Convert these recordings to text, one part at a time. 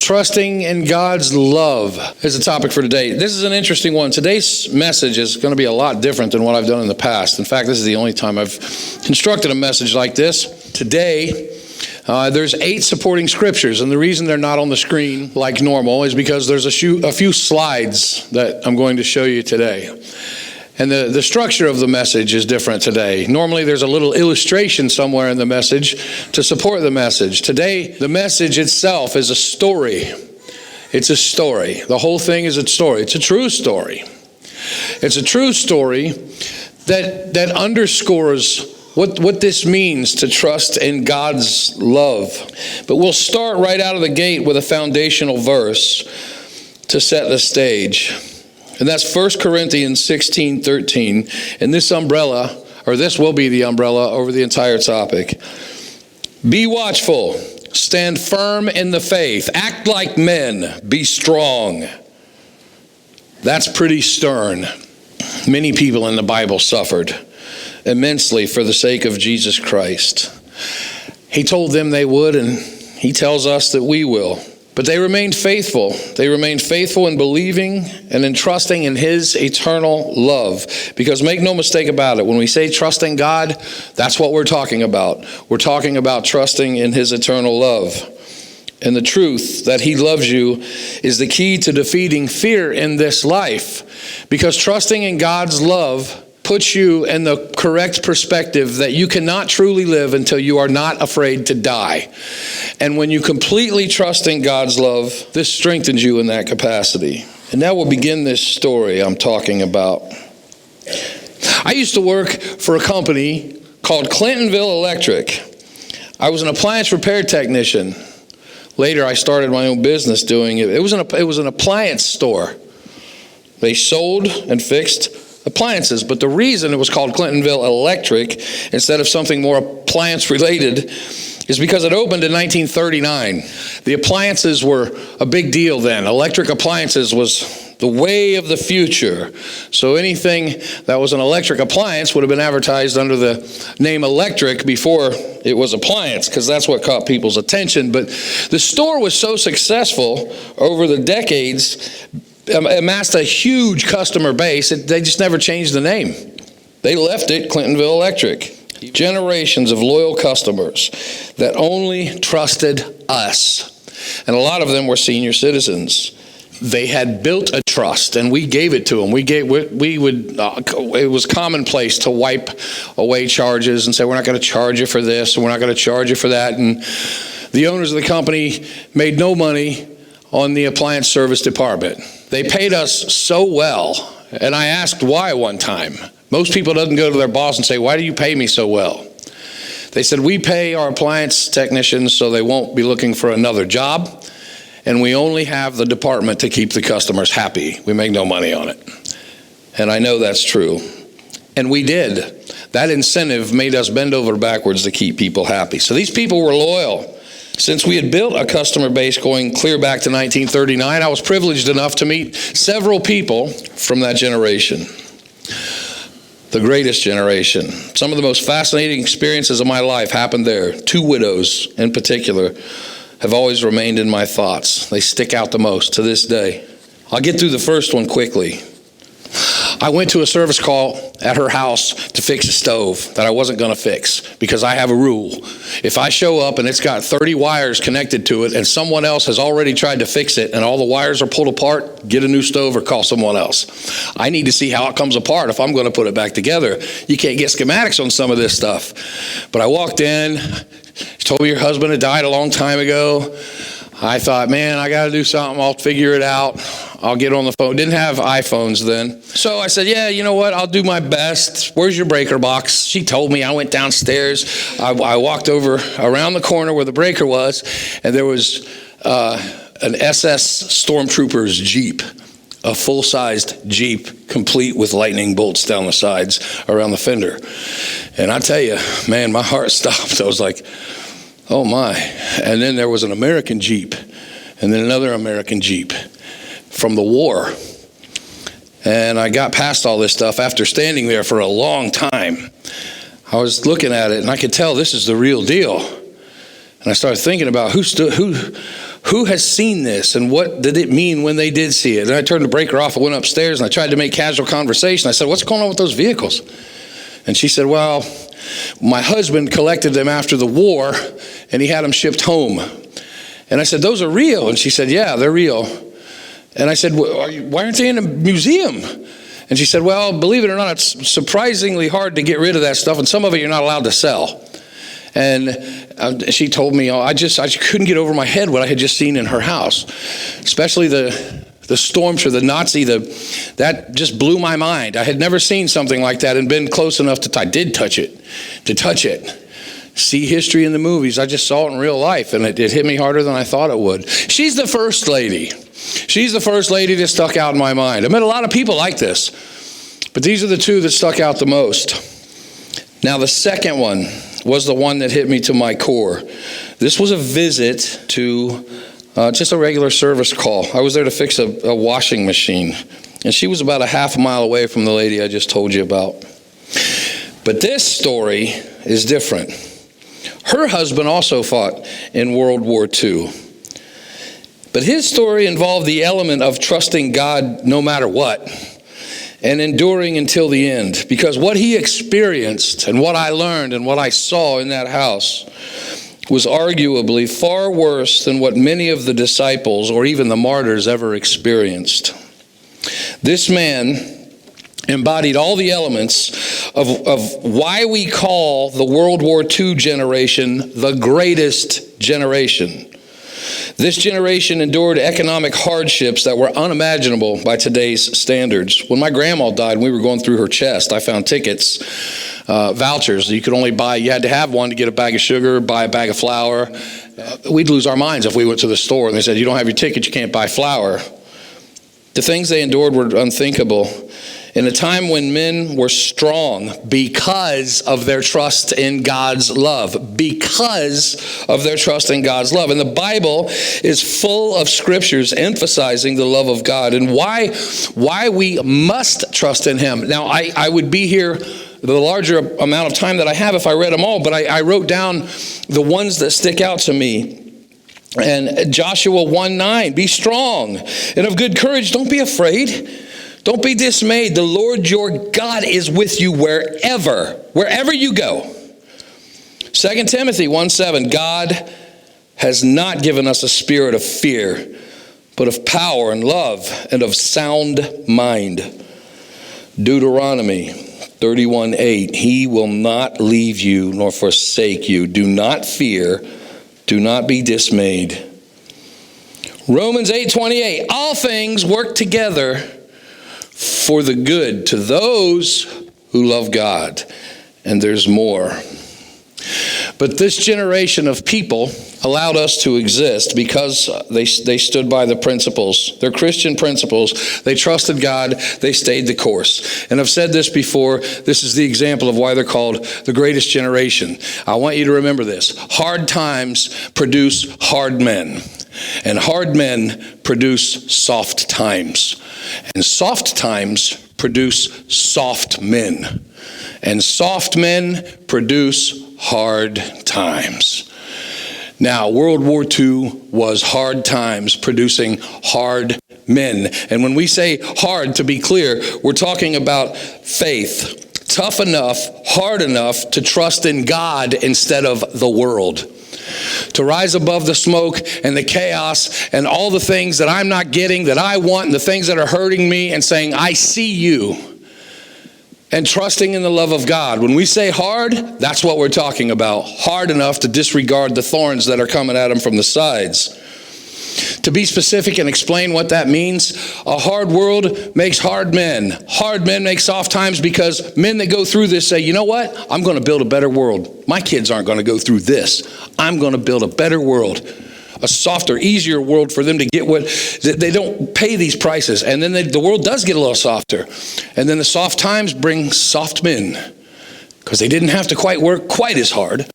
Trusting in God's love is the topic for today. This is an interesting one. Today's message is going to be a lot different than what I've done in the past. In fact, this is the only time I've constructed a message like this. Today, there's 8 supporting scriptures, and the reason they're not on the screen like normal is because there's a few slides that I'm going to show you today. And the structure of the message is different today. Normally there's a little illustration somewhere in the message to support the message. Today, the message itself is a story. It's a story. The whole thing is a story. It's a true story. It's a true story that underscores what this means to trust in God's love. But we'll start right out of the gate with a foundational verse to set the stage. And that's 1 Corinthians 16:13. And this will be the umbrella over the entire topic. Be watchful, stand firm in the faith, act like men, be strong. That's pretty stern. Many people in the Bible suffered immensely for the sake of Jesus Christ. He told them they would, and he tells us that we will. But they remained faithful. They remained faithful in believing and in trusting in his eternal love. Because make no mistake about it, when we say trusting God, that's what we're talking about. We're talking about trusting in his eternal love. And the truth that he loves you is the key to defeating fear in this life. Because trusting in God's love puts you in the correct perspective that you cannot truly live until you are not afraid to die. And when you completely trust in God's love, this strengthens you in that capacity. And now we'll begin this story I'm talking about. I used to work for a company called Clintonville Electric. I was an appliance repair technician. Later, I started my own business doing it. It was an appliance store. They sold and fixed appliances, but the reason it was called Clintonville Electric instead of something more appliance related is because it opened in 1939. The appliances were a big deal then. Electric appliances was the way of the future. So anything that was an electric appliance would have been advertised under the name electric before it was appliance, because that's what caught people's attention. But the store was so successful over the decades, amassed a huge customer base. They just never changed the name. They left it Clintonville Electric. Generations of loyal customers that only trusted us. And a lot of them were senior citizens. They had built a trust, and we gave it to them. It was commonplace to wipe away charges and say, we're not going to charge you for this, and we're not going to charge you for that. And the owners of the company made no money on the appliance service department. They paid us so well, and I asked why one time. Most people doesn't go to their boss and say, why do you pay me so well? They said, we pay our appliance technicians so they won't be looking for another job, and we only have the department to keep the customers happy. We make no money on it. And I know that's true. And we did. That incentive made us bend over backwards to keep people happy. So these people were loyal. Since we had built a customer base going clear back to 1939, I was privileged enough to meet several people from that generation. The greatest generation. Some of the most fascinating experiences of my life happened there. 2 widows in particular have always remained in my thoughts. They stick out the most to this day. I'll get through the first one quickly. I went to a service call at her house to fix a stove that I wasn't going to fix, because I have a rule. If I show up and it's got 30 wires connected to it and someone else has already tried to fix it and all the wires are pulled apart, get a new stove or call someone else. I need to see how it comes apart if I'm going to put it back together. You can't get schematics on some of this stuff. But I walked in, she told me her husband had died a long time ago. I thought, man, I got to do something. I'll figure it out. I'll get on the phone. Didn't have iPhones then. So I said, yeah, you know what? I'll do my best. Where's your breaker box? She told me. I went downstairs. I walked over around the corner where the breaker was, and there was an SS Stormtrooper's Jeep, a full-sized Jeep, complete with lightning bolts down the sides around the fender. And I tell you, man, my heart stopped. I was like, oh my. And then there was an American Jeep, and then another American Jeep from the war. And I got past all this stuff after standing there for a long time. I was looking at it, and I could tell this is the real deal. And I started thinking about who Who has seen this, and what did it mean when they did see it? And I turned the breaker off, I went upstairs, and I tried to make casual conversation. I said, what's going on with those vehicles? And she said, well, my husband collected them after the war, and he had them shipped home. And I said, those are real? And she said, yeah, they're real. And I said, why aren't they in a museum? And she said, well, believe it or not, it's surprisingly hard to get rid of that stuff, and some of it you're not allowed to sell. And she told me, I couldn't get over my head what I had just seen in her house, especially the stormtrooper, the Nazi, that just blew my mind. I had never seen something like that and been close enough to touch it. See history in the movies. I just saw it in real life, and it hit me harder than I thought it would. She's the first lady. She's the first lady that stuck out in my mind. I met a lot of people like this, but these are the two that stuck out the most. Now, the second one was the one that hit me to my core. This was a visit to just a regular service call. I was there to fix a washing machine, and she was about a half a mile away from the lady I just told you about. But this story is different. Her husband also fought in World War II. But his story involved the element of trusting God no matter what and enduring until the end. Because what he experienced and what I learned and what I saw in that house was arguably far worse than what many of the disciples or even the martyrs ever experienced. This man embodied all the elements of why we call the World War II generation the greatest generation. This generation endured economic hardships that were unimaginable by today's standards. When my grandma died and we were going through her chest, I found tickets, vouchers. You could only buy, you had to have one to get a bag of sugar, buy a bag of flour. We'd lose our minds if we went to the store and they said, you don't have your ticket, you can't buy flour. The things they endured were unthinkable. In a time when men were strong because of their trust in God's love. Because of their trust in God's love. And the Bible is full of scriptures emphasizing the love of God and why we must trust in Him. Now, I would be here the larger amount of time that I have if I read them all, but I wrote down the ones that stick out to me. And Joshua 1:9, be strong and of good courage. Don't be afraid. Don't be dismayed. The Lord your God is with you wherever you go. 2 Timothy 1:7, God has not given us a spirit of fear, but of power and love and of sound mind. Deuteronomy 31:8, He will not leave you nor forsake you. Do not fear. Do not be dismayed. Romans 8:28, all things work together for the good to those who love God. And there's more. But this generation of people allowed us to exist because they stood by the principles. They're Christian principles. They trusted God. They stayed the course. And I've said this before. This is the example of why they're called the greatest generation. I want you to remember this. Hard times produce hard men. And hard men produce soft times. And soft times produce soft men. And soft men produce hard times. Now, World War II was hard times producing hard men. And when we say hard, to be clear, we're talking about faith. Tough enough, hard enough to trust in God instead of the world. To rise above the smoke and the chaos and all the things that I'm not getting, that I want, and the things that are hurting me, and saying, I see you. And trusting in the love of God. When we say hard, that's what we're talking about. Hard enough to disregard the thorns that are coming at them from the sides. To be specific and explain what that means, a hard world makes hard men. Hard men make soft times because men that go through this say, you know what? I'm going to build a better world. My kids aren't going to go through this. I'm going to build a better world. A softer, easier world for them to get what they don't pay these prices. And then the world does get a little softer. And then the soft times bring soft men because they didn't have to quite work quite as hard.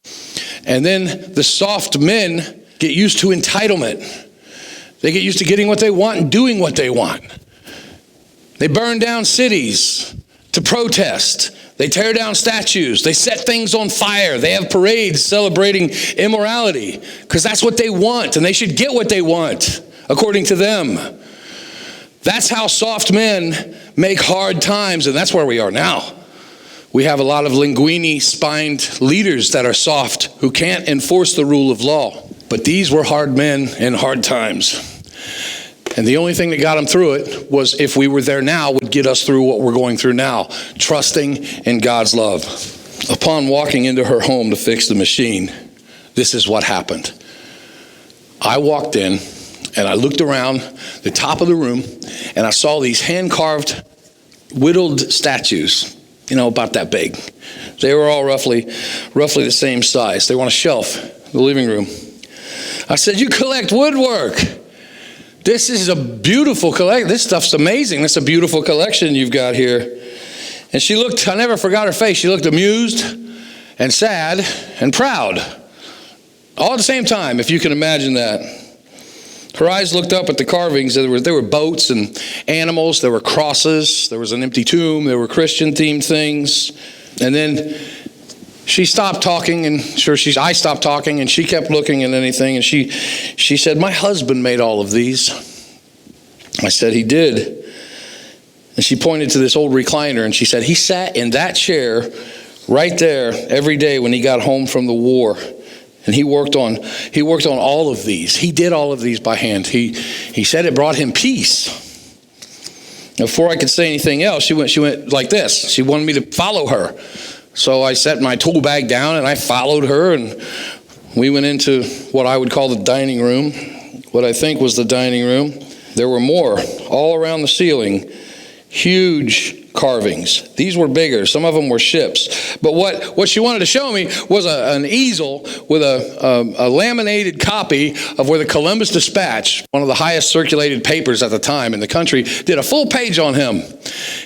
And then the soft men get used to entitlement. They get used to getting what they want and doing what they want. They burn down cities to protest. They tear down statues. They set things on fire. They have parades celebrating immorality because that's what they want, and they should get what they want, according to them. That's how soft men make hard times, and that's where we are now. We have a lot of linguini-spined leaders that are soft who can't enforce the rule of law. But these were hard men in hard times. And the only thing that got them through it was if we were there now would get us through what we're going through now, trusting in God's love. Upon walking into her home to fix the machine, this is what happened. I walked in and I looked around the top of the room and I saw these hand-carved, whittled statues, about that big. They were all roughly the same size. They were on a shelf in the living room. I said, "You collect woodwork. This is a beautiful collection. This stuff's amazing. This is a beautiful collection you've got here." And she looked, I never forgot her face. She looked amused and sad and proud. All at the same time, if you can imagine that. Her eyes looked up at the carvings. There were boats and animals. There were crosses. There was an empty tomb. There were Christian-themed things. And then she stopped talking, and I stopped talking, and she kept looking at anything. And she said, "My husband made all of these." I said, "He did." And she pointed to this old recliner, and she said, "He sat in that chair right there every day when he got home from the war. And he worked on all of these. He did all of these by hand. He said it brought him peace." Before I could say anything else, she went like this. She wanted me to follow her. So I set my tool bag down and I followed her, and we went into what I would call the dining room, what I think was the dining room. There were more all around the ceiling, huge carvings. These were bigger. Some of them were ships. But what she wanted to show me was an easel with a laminated copy of where the Columbus Dispatch, one of the highest circulated papers at the time in the country, did a full page on him.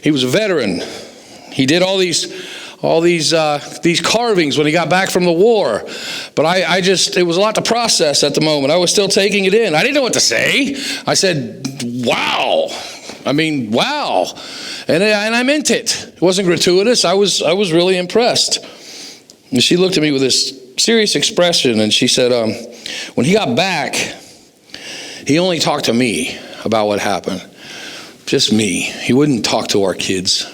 He was a veteran. He did all these carvings when he got back from the war. But it was a lot to process at the moment. I was still taking it in. I didn't know what to say. I said, "Wow." Wow. And I meant it. It wasn't gratuitous. I was really impressed. And she looked at me with this serious expression, and she said, when he got back, he only talked to me about what happened. Just me. He wouldn't talk to our kids.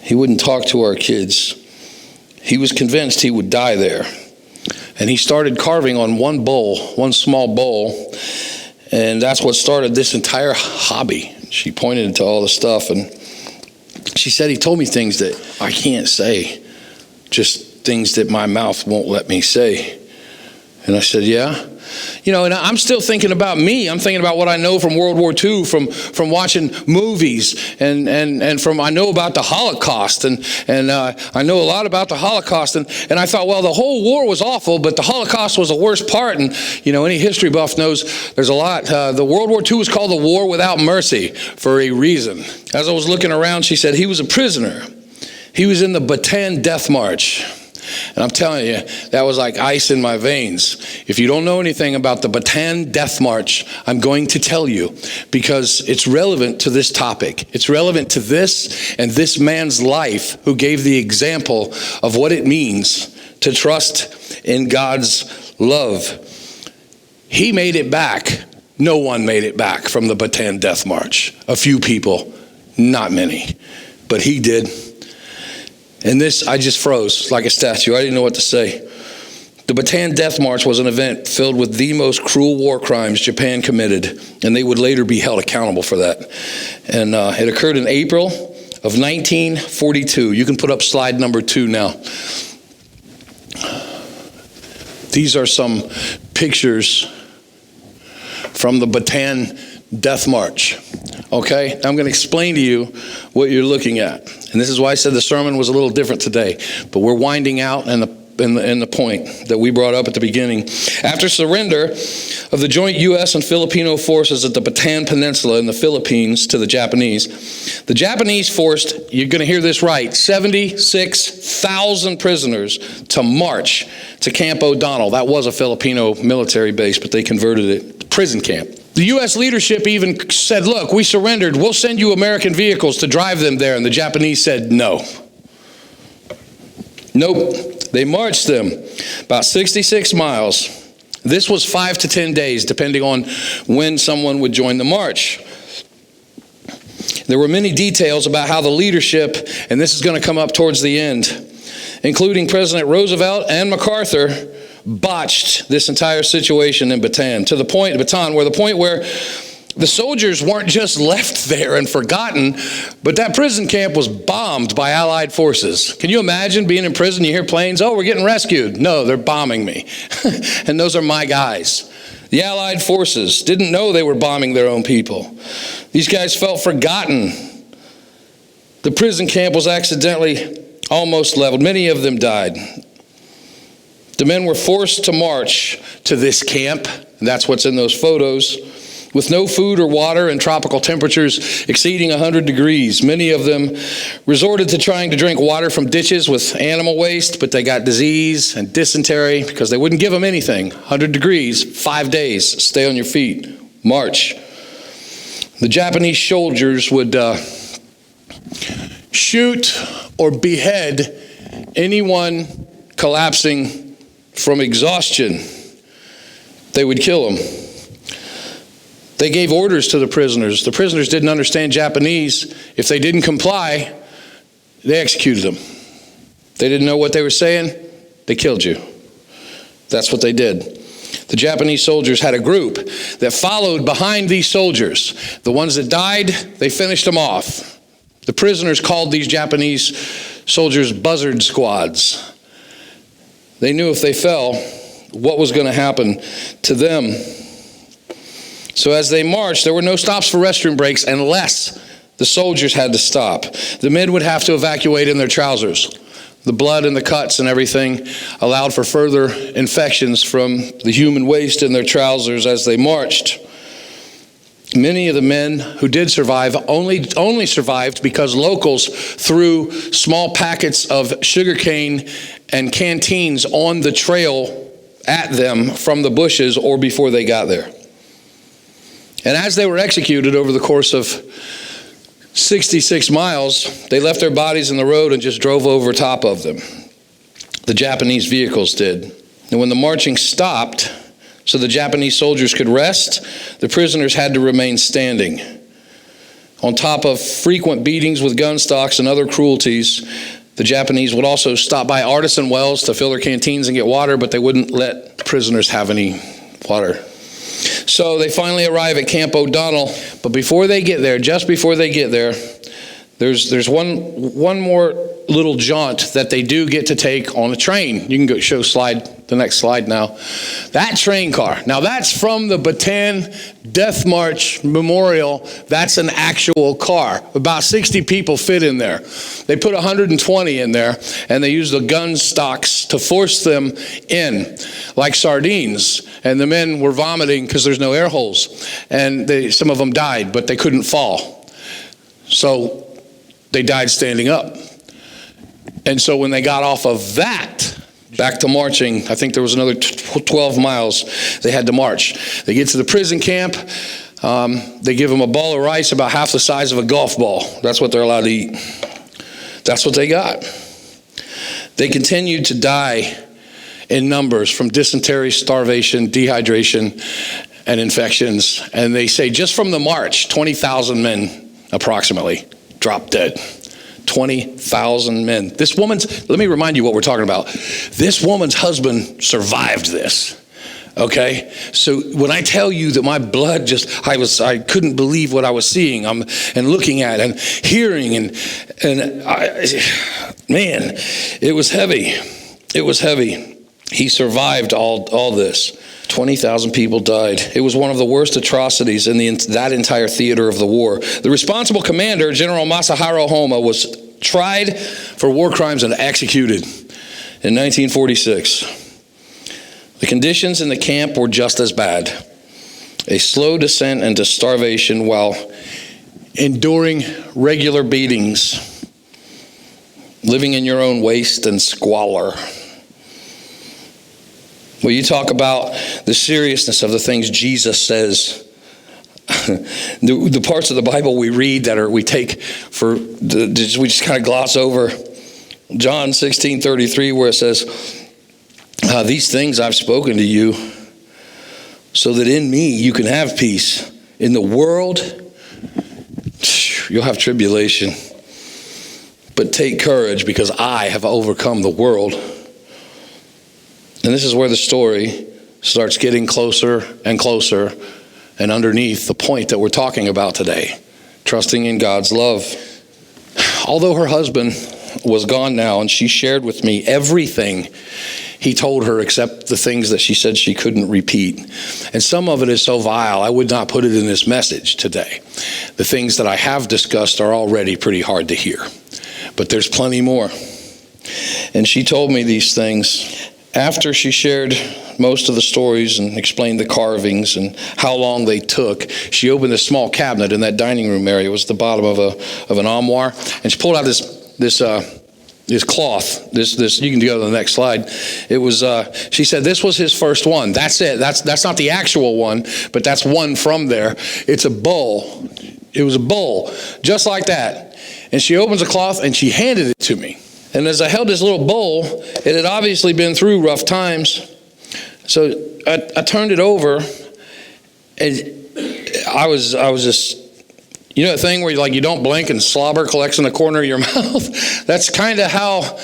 He wouldn't talk to our kids. He was convinced he would die there. And he started carving on one small bowl, and that's what started this entire hobby. She pointed to all the stuff, and she said, "He told me things that I can't say, just things that my mouth won't let me say." And I said, "Yeah." And I'm still thinking about me. I'm thinking about what I know from World War II, from watching movies, and I know about the Holocaust, and I know a lot about the Holocaust, and I thought, well, the whole war was awful, but the Holocaust was the worst part, and any history buff knows there's a lot. The World War II was called the War Without Mercy for a reason. As I was looking around, she said, he was a prisoner. He was in the Bataan Death March. And I'm telling you, that was like ice in my veins. If you don't know anything about the Bataan Death March, I'm going to tell you, because it's relevant to this topic. It's relevant to this and this man's life, who gave the example of what it means to trust in God's love. He made it back. No one made it back from the Bataan Death March. A few people, not many, but he did. And this, I just froze like a statue. I didn't know what to say. The Bataan Death March was an event filled with the most cruel war crimes Japan committed, and they would later be held accountable for that. And it occurred in April of 1942. You can put up slide number 2 now. These are some pictures from the Bataan Death March. Okay, I'm going to explain to you what you're looking at. And this is why I said the sermon was a little different today. But we're winding out in the point that we brought up at the beginning. After surrender of the joint U.S. and Filipino forces at the Bataan Peninsula in the Philippines to the Japanese forced, you're going to hear this right, 76,000 prisoners to march to Camp O'Donnell. That was a Filipino military base, but they converted it to prison camp. The U.S. leadership even said, "Look, we surrendered. We'll send you American vehicles to drive them there." And the Japanese said, "No, Nope. They marched them about 66 miles. This was 5 to 10 days, depending on when someone would join the march. There were many details about how the leadership, and this is going to come up towards the end, including President Roosevelt and MacArthur, botched this entire situation in Bataan, where the point where the soldiers weren't just left there and forgotten, but that prison camp was bombed by Allied forces. Can you imagine being in prison, you hear planes, oh, we're getting rescued. No, they're bombing me. And those are my guys. The Allied forces didn't know they were bombing their own people. These guys felt forgotten. The prison camp was accidentally almost leveled. Many of them died. The men were forced to march to this camp, and that's what's in those photos, with no food or water and tropical temperatures exceeding 100 degrees. Many of them resorted to trying to drink water from ditches with animal waste, but they got disease and dysentery because they wouldn't give them anything. 100 degrees, 5 days, stay on your feet, march. The Japanese soldiers would shoot or behead anyone collapsing from exhaustion. They would kill them. They gave orders to the prisoners. The prisoners didn't understand Japanese. If they didn't comply, they executed them. They didn't know what they were saying, they killed you. That's what they did. The Japanese soldiers had a group that followed behind these soldiers. The ones that died, they finished them off. The prisoners called these Japanese soldiers buzzard squads. They knew if they fell, what was going to happen to them. So as they marched, there were no stops for restroom breaks unless the soldiers had to stop. The men would have to evacuate in their trousers. The blood and the cuts and everything allowed for further infections from the human waste in their trousers as they marched. Many of the men who did survive only survived because locals threw small packets of sugarcane and canteens on the trail at them from the bushes or before they got there. And as they were executed over the course of 66 miles, they left their bodies in the road and just drove over top of them. The Japanese vehicles did. And when the marching stopped, so the Japanese soldiers could rest, the prisoners had to remain standing. On top of frequent beatings with gun stocks and other cruelties, the Japanese would also stop by artisan wells to fill their canteens and get water, but they wouldn't let prisoners have any water. So they finally arrive at Camp O'Donnell, but before they get there, just before they get there, there's one more little jaunt that they do get to take on a train. You can go show the next slide now. That train car. Now that's from the Bataan Death March Memorial. That's an actual car. About 60 people fit in there. They put 120 in there, and they used the gun stocks to force them in like sardines. And the men were vomiting because there's no air holes. And some of them died, but they couldn't fall. So they died standing up. And so when they got off of that, back to marching, I think there was another 12 miles they had to march. They get to the prison camp. They give them a ball of rice about half the size of a golf ball. That's what they're allowed to eat. That's what they got. They continued to die in numbers from dysentery, starvation, dehydration, and infections. And they say just from the march, 20,000 men approximately dropped dead. 20,000 men. Let me remind you what we're talking about. This woman's husband survived this. Okay? So when I tell you that my blood I couldn't believe what I was seeing and looking at and hearing man, it was heavy. It was heavy. He survived all this. 20,000 people died. It was one of the worst atrocities in that entire theater of the war. The responsible commander, General Masahiro Homa, was tried for war crimes and executed in 1946. The conditions in the camp were just as bad. A slow descent into starvation while enduring regular beatings, living in your own waste and squalor. Well, you talk about the seriousness of the things Jesus says. The parts of the Bible we read we just kind of gloss over. John 16:33, where it says, these things I've spoken to you so that in me you can have peace. In the world, you'll have tribulation. But take courage, because I have overcome the world. And this is where the story starts getting closer and closer, and underneath the point that we're talking about today, trusting in God's love. Although her husband was gone now, and she shared with me everything he told her except the things that she said she couldn't repeat. And some of it is so vile, I would not put it in this message today. The things that I have discussed are already pretty hard to hear, but there's plenty more. And she told me these things after she shared most of the stories and explained the carvings and how long they took. She opened a small cabinet in that dining room area. It was the bottom of an armoire, and she pulled out this cloth. This you can go to the next slide. It was. She said this was his first one. That's it. That's not the actual one, but that's one from there. It's a bowl. It was a bowl just like that. And she opens the cloth and she handed it to me. And as I held this little bowl, it had obviously been through rough times. So I turned it over, and I was just, you know, that thing where you don't blink and slobber collects in the corner of your mouth. That's kind of how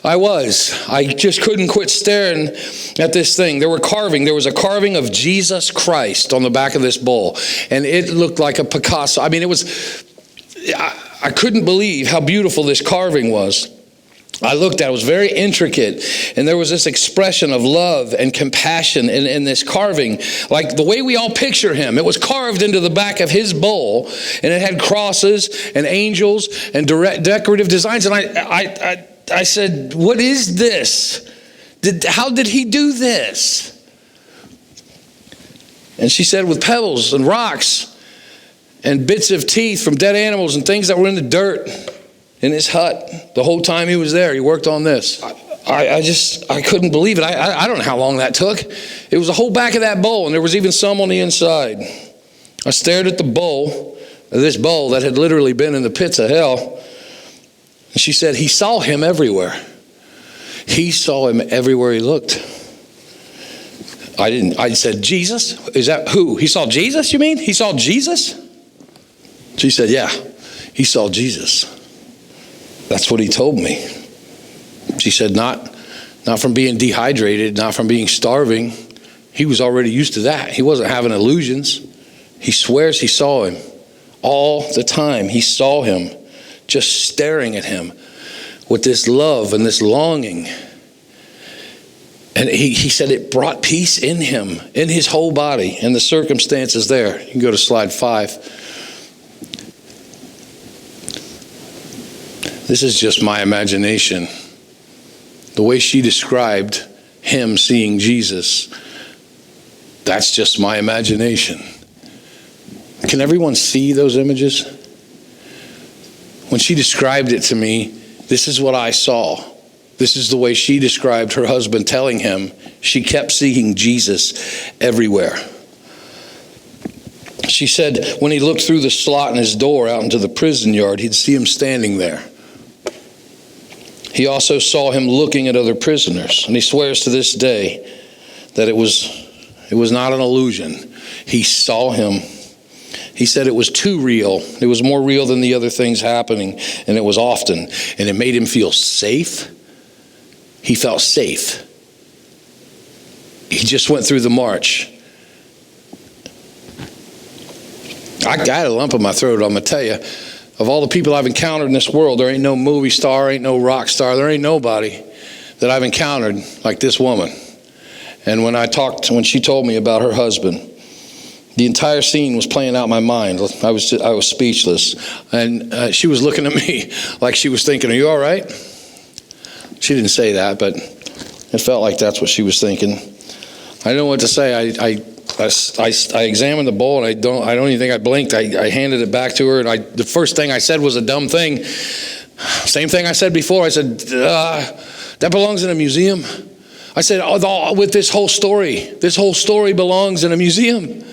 I was. I just couldn't quit staring at this thing. There was a carving of Jesus Christ on the back of this bowl, and it looked like a Picasso. I mean, I couldn't believe how beautiful this carving was. I looked at it, was very intricate, and there was this expression of love and compassion in this carving, like the way we all picture him. It was carved into the back of his bowl, and it had crosses and angels and decorative designs. And I said, what is this? How did he do this? And she said, with pebbles and rocks and bits of teeth from dead animals and things that were in the dirt in his hut. The whole time he was there, he worked on this. I couldn't believe it. I don't know how long that took. It was the whole back of that bowl, and there was even some on the inside. I stared at the bowl, this bowl that had literally been in the pits of hell. And she said, he saw him everywhere. He saw him everywhere he looked. I said, Jesus? Is that who? He saw Jesus, you mean? He saw Jesus? She said, yeah, he saw Jesus. That's what he told me. She said, not from being dehydrated, not from being starving. He was already used to that. He wasn't having illusions. He swears he saw him all the time. He saw him just staring at him with this love and this longing. And he said it brought peace in him, in his whole body, and the circumstances there. You can go to slide 5. This is just my imagination. The way she described him seeing Jesus, that's just my imagination. Can everyone see those images? When she described it to me, this is what I saw. This is the way she described her husband telling him she kept seeing Jesus everywhere. She said when he looked through the slot in his door out into the prison yard, he'd see him standing there. He also saw him looking at other prisoners, and he swears to this day that it was not an illusion. He saw him. He said it was too real. It was more real than the other things happening, and it was often, and it made him feel safe. He felt safe. He just went through the march. I got a lump in my throat, I'm going to tell you. Of all the people I've encountered in this world, there ain't no movie star, ain't no rock star, there ain't nobody that I've encountered like this woman. And when she told me about her husband, the entire scene was playing out in my mind. I was speechless. And she was looking at me like she was thinking, are you all right? She didn't say that, but it felt like that's what she was thinking. I didn't know what to say. I examined the bowl, and I don't even think I blinked. I handed it back to her, and the first thing I said was a dumb thing. Same thing I said before. I said, that belongs in a museum. I said, with this whole story belongs in a museum.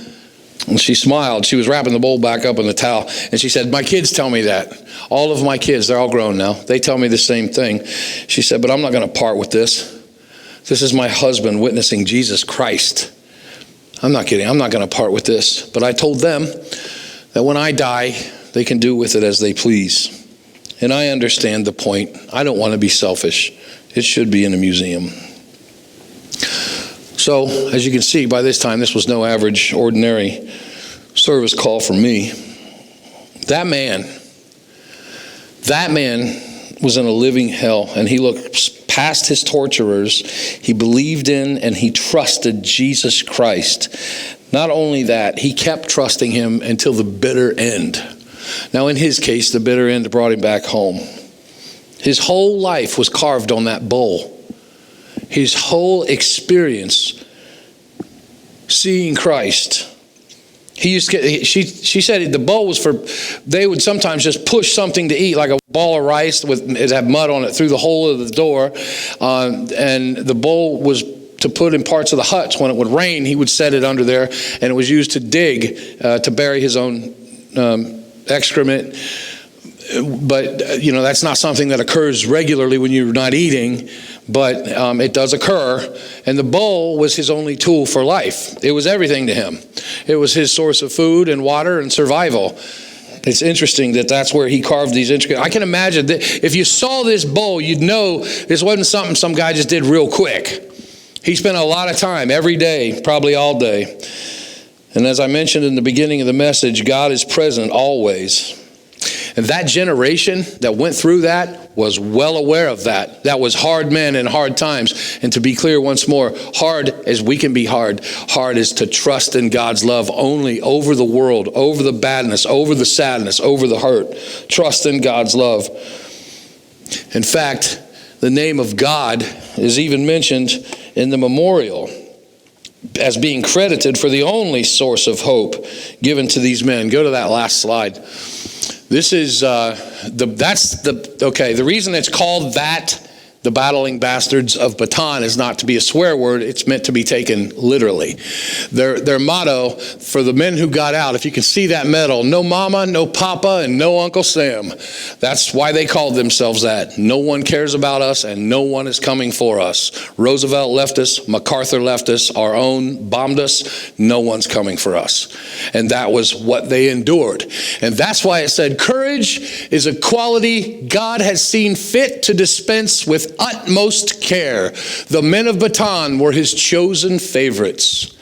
And she smiled. She was wrapping the bowl back up in the towel. And she said, my kids tell me that. All of my kids, they're all grown now. They tell me the same thing. She said, but I'm not going to part with this. This is my husband witnessing Jesus Christ. I'm not kidding. I'm not going to part with this. But I told them that when I die, they can do with it as they please. And I understand the point. I don't want to be selfish. It should be in a museum. So, as you can see, by this time, this was no average, ordinary service call for me. That man was in a living hell, and he looked past his torturers. He believed in and he trusted Jesus Christ. Not only that, he kept trusting him until the bitter end. Now, in his case, the bitter end brought him back home. His whole life was carved on that bowl. His whole experience seeing Christ. She said the bowl was for, they would sometimes just push something to eat, like a ball of rice it had mud on it through the hole of the door. And the bowl was to put in parts of the huts. When it would rain, he would set it under there, and it was used to dig, to bury his own excrement. But, that's not something that occurs regularly when you're not eating, but it does occur. And the bowl was his only tool for life. It was everything to him. It was his source of food and water and survival. It's interesting that that's where he carved these intricate. I can imagine that if you saw this bowl, you'd know this wasn't something some guy just did real quick. He spent a lot of time every day, probably all day. And as I mentioned in the beginning of the message, God is present always. And that generation that went through that was well aware of that. That was hard men and hard times. And to be clear once more, hard as we can be hard is to trust in God's love only over the world, over the badness, over the sadness, over the hurt. Trust in God's love. In fact, the name of God is even mentioned in the memorial as being credited for the only source of hope given to these men. Go to that last slide. This is, the reason it's called that, the battling bastards of Bataan, is not to be a swear word. It's meant to be taken literally. Their motto for the men who got out, if you can see that medal, no mama, no papa, and no Uncle Sam. That's why they called themselves that. No one cares about us, and no one is coming for us. Roosevelt left us. MacArthur left us. Our own bombed us. No one's coming for us. And that was what they endured. And that's why it said, courage is a quality God has seen fit to dispense with utmost care. The men of Bataan were his chosen favorites.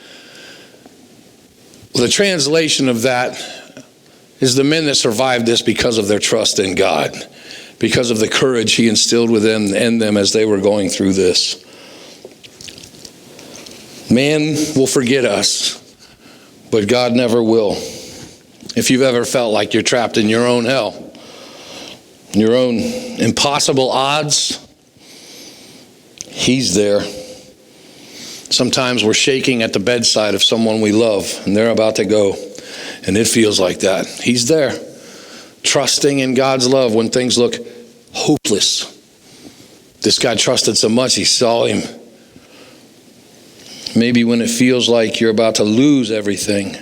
The translation of that is the men that survived this because of their trust in God, because of the courage he instilled within them as they were going through this. Man will forget us, but God never will. If you've ever felt like you're trapped in your own hell, your own impossible odds, he's there. Sometimes we're shaking at the bedside of someone we love, and they're about to go, and it feels like that. He's there, trusting in God's love when things look hopeless. This guy trusted so much, he saw him. Maybe when it feels like you're about to lose everything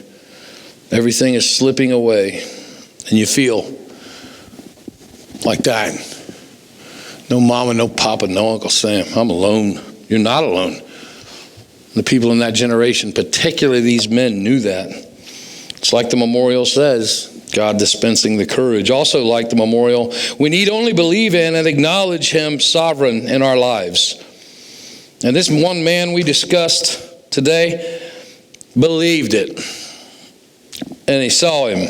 is slipping away, and you feel like that. No mama, no papa, no Uncle Sam. I'm alone. You're not alone. The people in that generation, particularly these men, knew that. It's like the memorial says, God dispensing the courage. Also like the memorial, we need only believe in and acknowledge him sovereign in our lives. And this one man we discussed today believed it. And he saw him.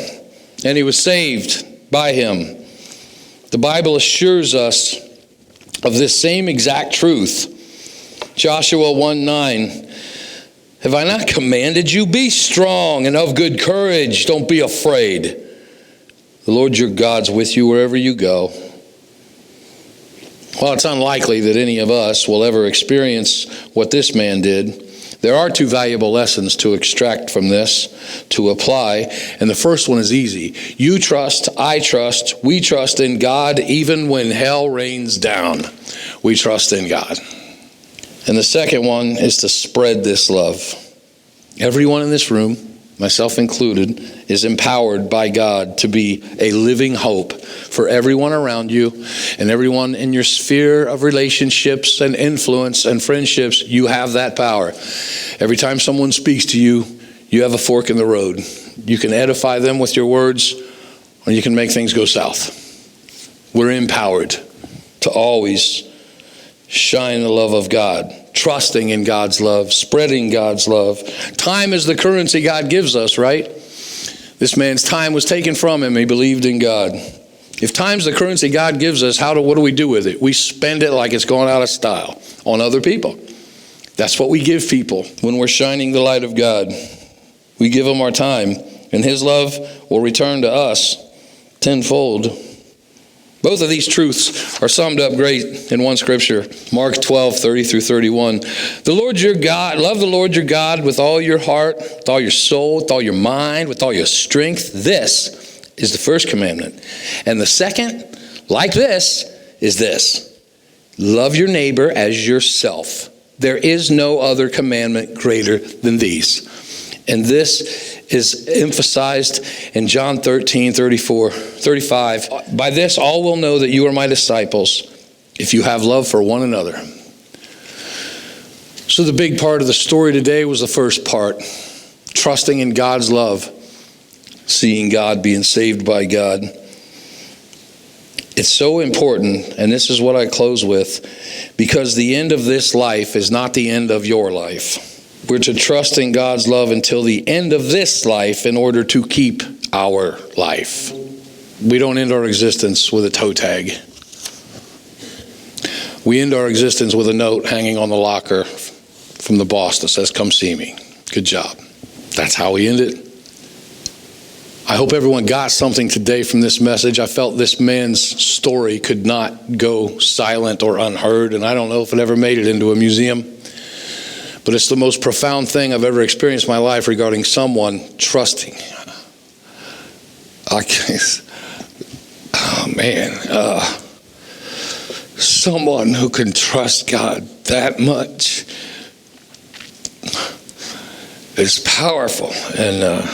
And he was saved by him. The Bible assures us of this same exact truth. Joshua 1:9. Have I not commanded you? Be strong and of good courage. Don't be afraid. The Lord your God's with you wherever you go. While it's unlikely that any of us will ever experience what this man did, there are two valuable lessons to extract from this, to apply. And the first one is easy. You trust, I trust, we trust in God even when hell rains down. We trust in God. And the second one is to spread this love. Everyone in this room, myself included, is empowered by God to be a living hope for everyone around you and everyone in your sphere of relationships and influence and friendships. You have that power. Every time someone speaks to you, you have a fork in the road. You can edify them with your words, or you can make things go south. We're empowered to always shine the love of God, trusting in God's love, spreading God's love. Time is the currency God gives us, right? This man's time was taken from him. He believed in God. If time's the currency God gives us, what do we do with it? We spend it like it's going out of style on other people. That's what we give people when we're shining the light of God. We give them our time, and his love will return to us tenfold. Both of these truths are summed up great in one scripture, Mark 12:30-31. The Lord your God, love the Lord your God with all your heart, with all your soul, with all your mind, with all your strength. This is the first commandment. And the second, like this, is this: love your neighbor as yourself. There is no other commandment greater than these. And this is emphasized in John 13:35. By this all will know that you are my disciples, if you have love for one another. So the big part of the story today was the first part, trusting in God's love, seeing God, being saved by God. It's so important, and this is what I close with, because the end of this life is not the end of your life. We're to trust in God's love until the end of this life in order to keep our life. We don't end our existence with a toe tag. We end our existence with a note hanging on the locker from the boss that says, "Come see me. Good job." That's how we end it. I hope everyone got something today from this message. I felt this man's story could not go silent or unheard, and I don't know if it ever made it into a museum. But it's the most profound thing I've ever experienced in my life regarding someone trusting. Someone who can trust God that much is powerful. And